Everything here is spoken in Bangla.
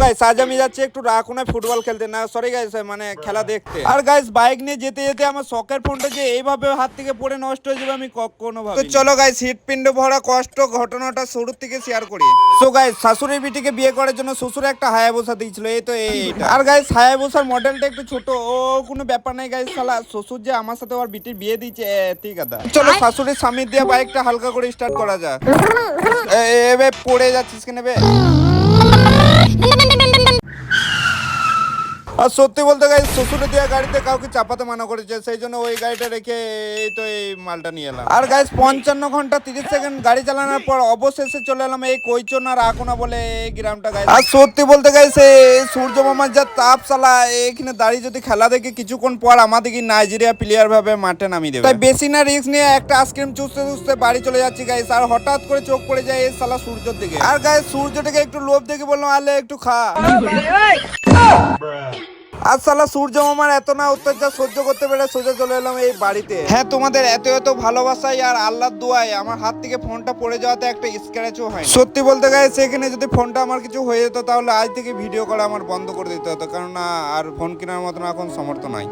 গাইস আজ আমি যাচ্ছি একটু রাকুনায় ফুটবল খেলতে, না সরি গাইস মানে খেলা দেখতে। আর গাইস বাইক নিয়ে যেতে যেতে আমার শখের ফোনটা যে এইভাবে হাত থেকে পড়ে নষ্ট হয়ে যাবে আমি কখনো ভাবিনি। তো চলো গাইস হৃৎপিণ্ড ভরা কষ্ট ঘটনাটা শুরু থেকে শেয়ার করি। সো গাইস শাশুড়ির বিটিকে বিয়ে করার জন্য শ্বশুর একটা হায়াবুসা দিয়েছিল, এই তো এইটা। আর গাইস হায়াবুসার মডেলটা একটু ছোট, ও কোনো ব্যাপার নাই গাইস, শালা শ্বশুর যে আমার সাথে ওর বিটির বিয়ে দিয়েছে ঠিক আছে। চলো শাশুড়ির স্বামী দিয়ে বাইকটা হালকা করে স্টার্ট করা যাক। এবে পড়ে যাচ্ছিস কেন বে? আর সত্যি বলতে গাইস শ্বশুরে দেওয়া গাড়িতে কাউকে চাপাতে মানা করেছে, সেই জন্য ওই গাড়িটা রেখে এই তো এই মালটা নিয়ে এলাম। আর গাইস 55 ঘন্টা 30 সেকেন্ড গাড়ি চালানোর পর অবশেষে চলে এলাম এই কৈচন আর রাকুনা বলে এই গ্রামটা গাইস। আর সত্যি বলতে গাইস এই সূর্য মামার যা তাপ, শালা এখানে দাঁড়িয়ে যদি খেলা দেখে কিছুক্ষণ পর আমাদেরকে নাইজেরিয়া প্লেয়ার ভাবে মাঠে নামিয়ে দেবে। তাই বেশি না রিস্ক নিয়ে একটা আইসক্রিম চুষতে চুষতে বাড়ি চলে যাচ্ছি গাইস। আর হঠাৎ করে চোখ পড়ে যায় এই শালা সূর্যের দিকে। আর গাইস সূর্যটাকে একটু লোভ দেখে বললাম আলে একটু খা। আর শালা সূর্য মামার এত না অত্যাচার সহ্য করতে পেরে সোজা চলে এলাম এই বাড়িতে। হ্যাঁ তোমাদের এত এত ভালোবাসাই আর আল্লাহর দোয়ায় আমার হাত থেকে ফোনটা পড়ে যাওয়াতে একটা স্ক্র্যাচও হয়। সত্যি বলতে গাইস সেখানে যদি ফোনটা আমার কিছু হয়ে যেত তাহলে আজ থেকে ভিডিও করা আমার বন্ধ করে দিতে হতো, কারণ আর ফোন কেনার মতন এখন সামর্থ্য নাই।